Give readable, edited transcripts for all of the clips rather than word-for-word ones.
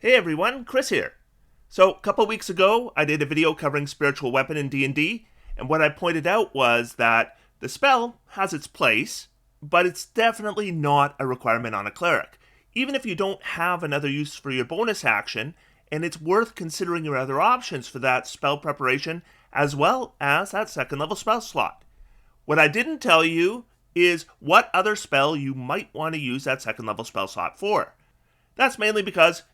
Hey everyone, Chris here. So, a couple weeks ago, I did a video covering Spiritual Weapon in D&D, and what I pointed out was that the spell has its place, but it's definitely not a requirement on a cleric, even if you don't have another use for your bonus action, and it's worth considering your other options for that spell preparation as well as that second level spell slot. What I didn't tell you is what other spell you might want to use that second level spell slot for. That's mainly because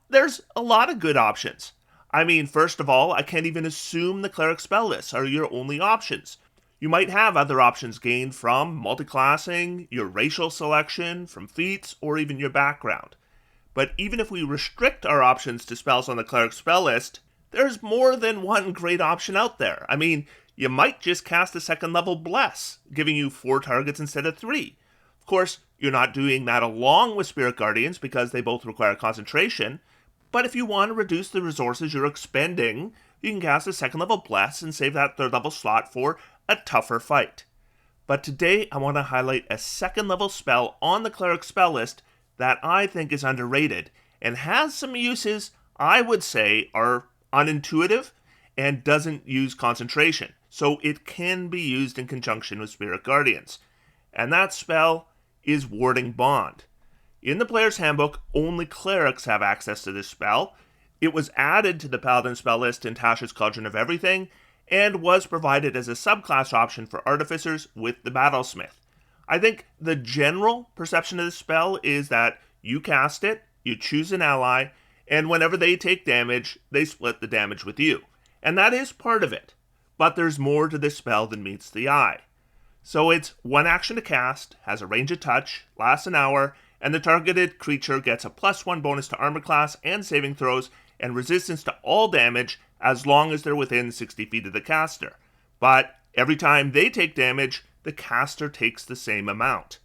there's a lot of good options. I mean, first of all, I can't even assume the cleric spell lists are your only options. You might have other options gained from multiclassing, your racial selection, from feats, or even your background. But even if we restrict our options to spells on the cleric spell list, there's more than one great option out there. I mean, you might just cast a second level Bless, giving you 4 targets instead of 3. Of course, you're not doing that along with Spirit Guardians because they both require concentration, but if you want to reduce the resources you're expending, you can cast a second level Bless and save that third level slot for a tougher fight. But today I want to highlight a second level spell on the cleric spell list that I think is underrated and has some uses I would say are unintuitive and doesn't use concentration, so it can be used in conjunction with Spirit Guardians. And that spell is Warding Bond. In the player's handbook, only clerics have access to this spell. It was added to the Paladin spell list in Tasha's Cauldron of Everything, and was provided as a subclass option for artificers with the Battlesmith. I think the general perception of this spell is that you cast it, you choose an ally, and whenever they take damage, they split the damage with you. And that is part of it. But there's more to this spell than meets the eye. So it's one action to cast, has a range of touch, lasts an hour, and the targeted creature gets a +1 bonus to armor class and saving throws and resistance to all damage as long as they're within 60 feet of the caster. But every time they take damage, the caster takes the same amount.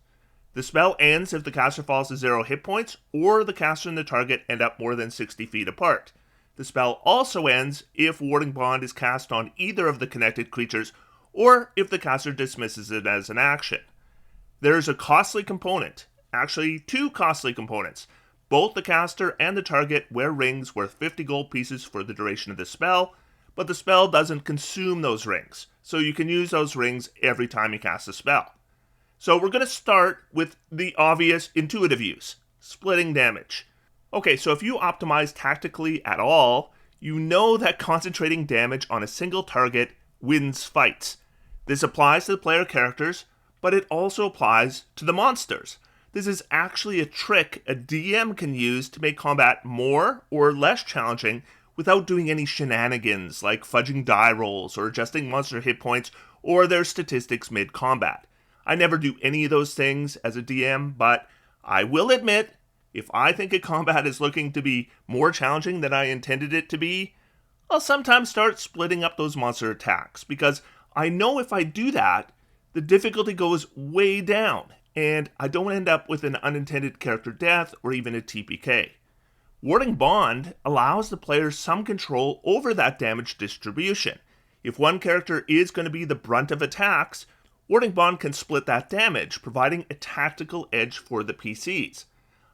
The spell ends if the caster falls to 0 hit points or the caster and the target end up more than 60 feet apart. The spell also ends if Warding Bond is cast on either of the connected creatures or if the caster dismisses it as an action. There's a costly component, actually 2 costly components. Both the caster and the target wear rings worth 50 gold pieces for the duration of the spell, but the spell doesn't consume those rings, so you can use those rings every time you cast a spell. So we're going to start with the obvious intuitive use, splitting damage. Okay, so if you optimize tactically at all, you know that concentrating damage on a single target wins fights. This applies to the player characters, but it also applies to the monsters. This is actually a trick a DM can use to make combat more or less challenging without doing any shenanigans like fudging die rolls or adjusting monster hit points or their statistics mid-combat. I never do any of those things as a DM, but I will admit, if I think a combat is looking to be more challenging than I intended it to be, I'll sometimes start splitting up those monster attacks, because I know if I do that, the difficulty goes way down, and I don't end up with an unintended character death or even a TPK. Warding Bond allows the player some control over that damage distribution. If one character is going to be the brunt of attacks, Warding Bond can split that damage, providing a tactical edge for the PCs.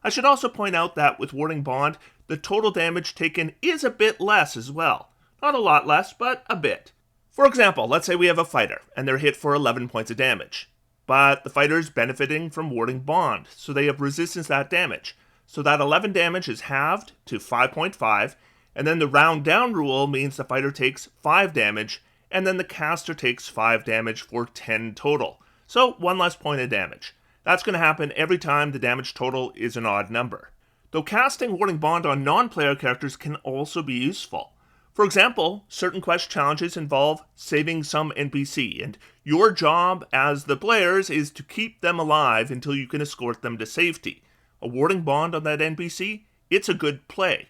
I should also point out that with Warding Bond, the total damage taken is a bit less as well. Not a lot less, but a bit. For example, let's say we have a fighter, and they're hit for 11 points of damage. But the fighter's benefiting from Warding Bond, so they have resistance to that damage. So that 11 damage is halved to 5.5, and then the round down rule means the fighter takes 5 damage, and then the caster takes 5 damage for 10 total. So 1 less point of damage. That's going to happen every time the damage total is an odd number. Though casting Warding Bond on non-player characters can also be useful. For example, certain quest challenges involve saving some NPC, and your job as the players is to keep them alive until you can escort them to safety. A Warding Bond on that NPC, it's a good play.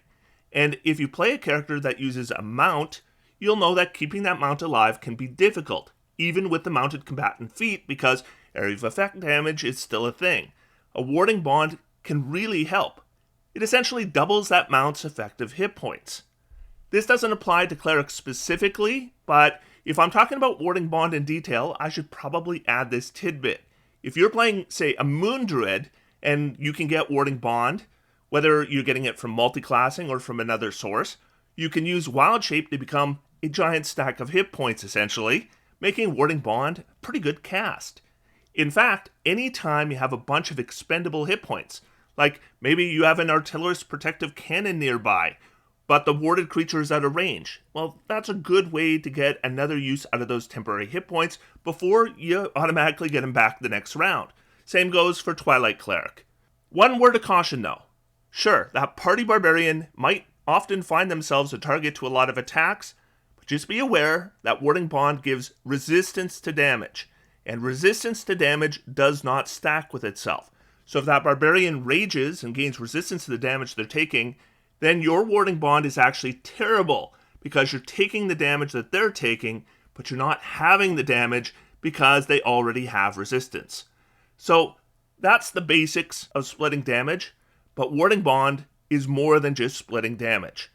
And if you play a character that uses a mount, you'll know that keeping that mount alive can be difficult, even with the mounted combatant feat, because area of effect damage is still a thing. A Warding Bond can really help. It essentially doubles that mount's effective hit points. This doesn't apply to clerics specifically, but if I'm talking about Warding Bond in detail, I should probably add this tidbit. If you're playing, say, a Moon Druid, and you can get Warding Bond, Whether you're getting it from multi-classing or from another source, you can use Wild Shape to become a giant stack of hit points, essentially, making Warding Bond a pretty good cast. In fact, anytime you have a bunch of expendable hit points, like maybe you have an artillerist protective cannon nearby, but the warded creature is out of range, well, that's a good way to get another use out of those temporary hit points before you automatically get them back the next round. Same goes for Twilight Cleric. One word of caution though. Sure, that party barbarian might often find themselves a target to a lot of attacks, but just be aware that Warding Bond gives resistance to damage, and resistance to damage does not stack with itself. So if that barbarian rages and gains resistance to the damage they're taking, then your Warding Bond is actually terrible because you're taking the damage that they're taking, but you're not having the damage because they already have resistance. So that's the basics of splitting damage, but Warding Bond is more than just splitting damage.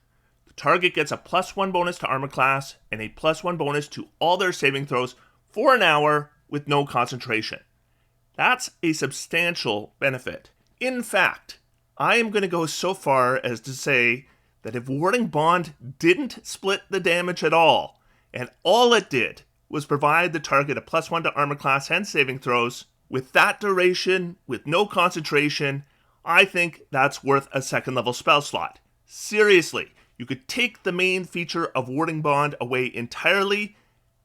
The target gets a +1 bonus to armor class and a +1 bonus to all their saving throws for an hour with no concentration. That's a substantial benefit. In fact, I am going to go so far as to say that if Warding Bond didn't split the damage at all, and all it did was provide the target a +1 to armor class and saving throws, with that duration, with no concentration, I think that's worth a second level spell slot. Seriously, you could take the main feature of Warding Bond away entirely,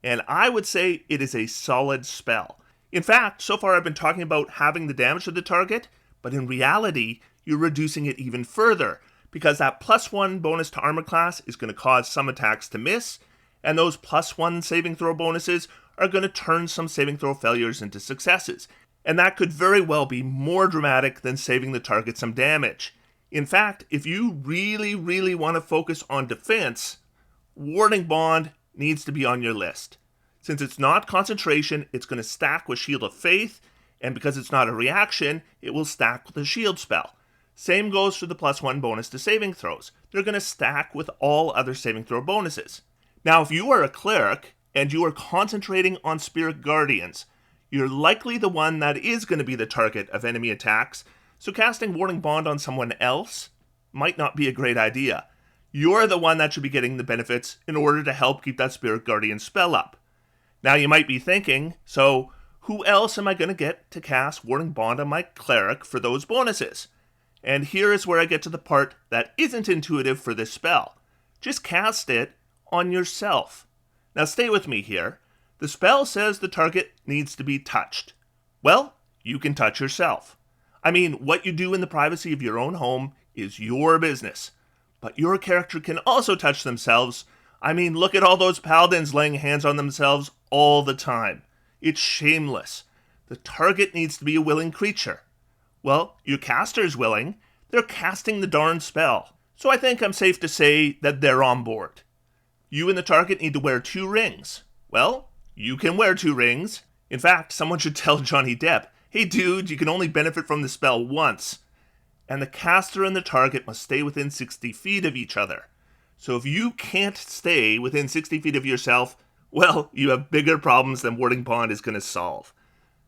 and I would say it is a solid spell. In fact, so far I've been talking about having the damage of the target, but in reality, you're reducing it even further, because that +1 bonus to armor class is going to cause some attacks to miss, and those +1 saving throw bonuses are going to turn some saving throw failures into successes. And that could very well be more dramatic than saving the target some damage. In fact, if you really want to focus on defense, Warding Bond needs to be on your list. Since it's not concentration, it's going to stack with Shield of Faith, and because it's not a reaction, it will stack with a shield spell. Same goes for the +1 bonus to saving throws. They're going to stack with all other saving throw bonuses. Now, if you are a cleric and you are concentrating on Spirit Guardians, you're likely the one that is going to be the target of enemy attacks, so casting Warding Bond on someone else might not be a great idea. You're the one that should be getting the benefits in order to help keep that Spirit Guardian spell up. Now you might be thinking, so who else am I going to get to cast Warding Bond on my cleric for those bonuses? And here is where I get to the part that isn't intuitive for this spell. Just cast it on yourself. Now stay with me here. The spell says the target needs to be touched. Well, you can touch yourself. I mean, what you do in the privacy of your own home is your business. But your character can also touch themselves. I mean, look at all those paladins laying hands on themselves all the time. It's shameless. The target needs to be a willing creature. Well, your caster is willing. They're casting the darn spell. So I think I'm safe to say that they're on board. You and the target need to wear 2 rings. Well, you can wear 2 rings. In fact, someone should tell Johnny Depp, hey dude, you can only benefit from the spell once. And the caster and the target must stay within 60 feet of each other. So if you can't stay within 60 feet of yourself, well, you have bigger problems than Warding Bond is going to solve.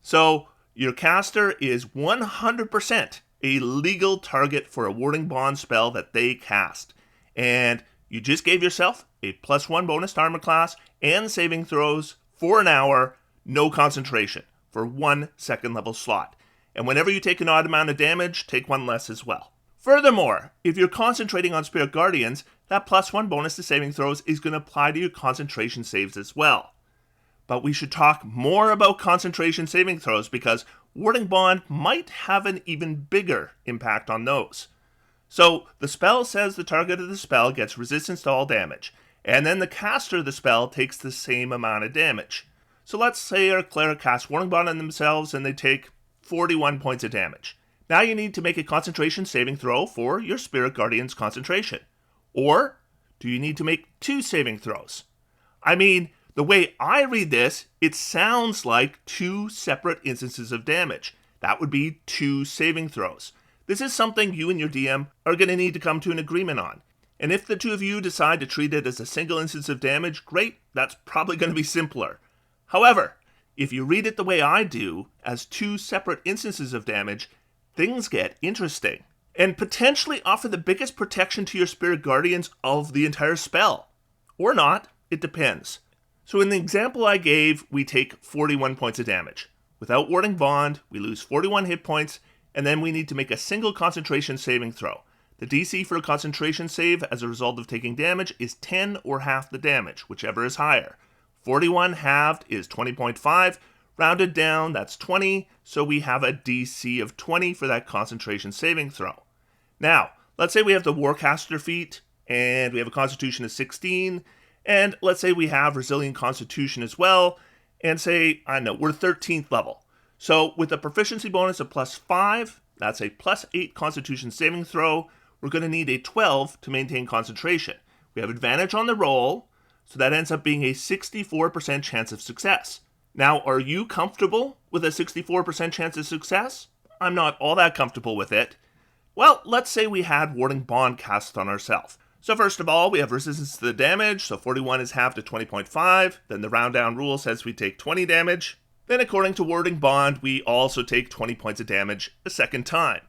So your caster is 100% a legal target for a Warding Bond spell that they cast. And you just gave yourself a +1 bonus to armor class and saving throws for an hour, no concentration, for 1 second level slot. And whenever you take an odd amount of damage, take 1 less as well. Furthermore, if you're concentrating on Spirit Guardians, that +1 bonus to saving throws is going to apply to your concentration saves as well. But we should talk more about concentration saving throws because Warding Bond might have an even bigger impact on those. So the spell says the target of the spell gets resistance to all damage, and then the caster of the spell takes the same amount of damage. So let's say our cleric casts Warding Bond on themselves and they take 41 points of damage. Now you need to make a concentration saving throw for your Spirit Guardian's concentration. Or do you need to make 2 saving throws? I mean, the way I read this, it sounds like 2 separate instances of damage. That would be 2 saving throws. This is something you and your DM are going to need to come to an agreement on. And if the 2 of you decide to treat it as a single instance of damage, great, that's probably going to be simpler. However, if you read it the way I do, as 2 separate instances of damage, things get interesting. and potentially offer the biggest protection to your spirit guardians of the entire spell. Or not, it depends. So in the example I gave, we take 41 points of damage. Without Warding Bond, we lose 41 hit points, and then we need to make a single concentration saving throw. The DC for a concentration save as a result of taking damage is 10 or half the damage, whichever is higher. 41 halved is 20.5, rounded down, that's 20, so we have a DC of 20 for that concentration saving throw. Now, let's say we have the Warcaster feat, and we have a Constitution of 16, and let's say we have Resilient Constitution as well, and say, I don't know, we're 13th level. So with a proficiency bonus of plus 5, that's a plus 8 Constitution saving throw, we're going to need a 12 to maintain concentration. We have advantage on the roll, so that ends up being a 64% chance of success. Now, are you comfortable with a 64% chance of success? I'm not all that comfortable with it. Well, let's say we had Warding Bond cast on ourselves. So first of all, we have resistance to the damage, so 41 is halved to 20.5. Then the round down rule says we take 20 damage. Then according to Warding Bond, we also take 20 points of damage a second time.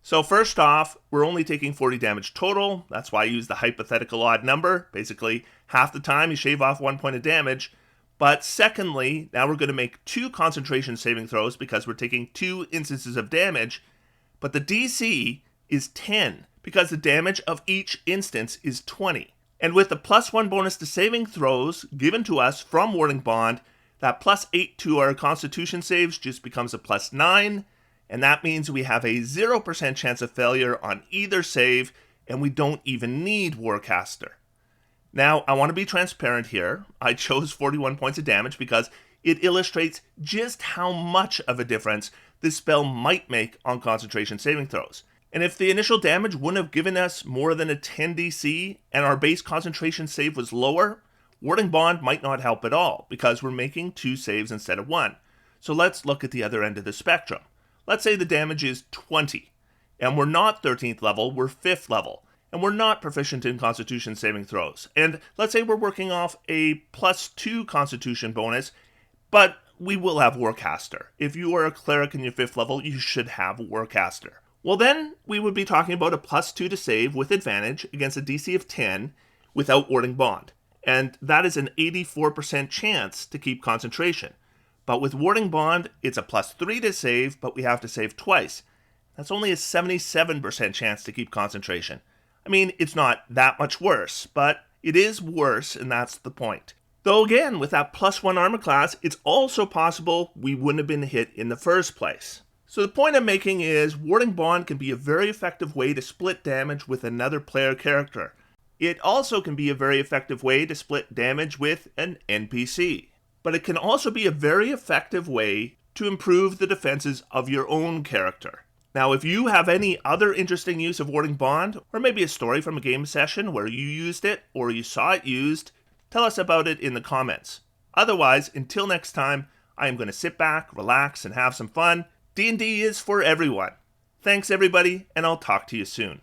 So first off, we're only taking 40 damage total. That's why I use the hypothetical odd number. Basically, half the time you shave off 1 point of damage. But secondly, now we're going to make 2 concentration saving throws because we're taking 2 instances of damage. But the DC is 10 because the damage of each instance is 20. And with the plus 1 bonus to saving throws given to us from Warding Bond, that plus 8 to our Constitution saves just becomes a plus 9. And that means we have a 0% chance of failure on either save, and we don't even need Warcaster. Now, I want to be transparent here. I chose 41 points of damage because it illustrates just how much of a difference this spell might make on concentration saving throws. And if the initial damage wouldn't have given us more than a 10 DC, and our base concentration save was lower, Warding Bond might not help at all, because we're making 2 saves instead of 1. So let's look at the other end of the spectrum. Let's say the damage is 20, and we're not 13th level, we're 5th level, and we're not proficient in Constitution saving throws. And let's say we're working off a plus 2 Constitution bonus, but we will have Warcaster. If you are a Cleric in your 5th level, you should have Warcaster. Well then, we would be talking about a plus 2 to save with advantage against a DC of 10 without Warding Bond. And that is an 84% chance to keep concentration. But with Warding Bond, it's a plus 3 to save, but we have to save twice. That's only a 77% chance to keep concentration. I mean, it's not that much worse, but it is worse, and that's the point. Though again, with that plus 1 armor class, it's also possible we wouldn't have been hit in the first place. So the point I'm making is, Warding Bond can be a very effective way to split damage with another player character. It also can be a very effective way to split damage with an NPC. But it can also be a very effective way to improve the defenses of your own character. Now, if you have any other interesting use of Warding Bond, or maybe a story from a game session where you used it, or you saw it used, tell us about it in the comments. Otherwise, until next time, I am going to sit back, relax, and have some fun. D&D is for everyone. Thanks everybody, and I'll talk to you soon.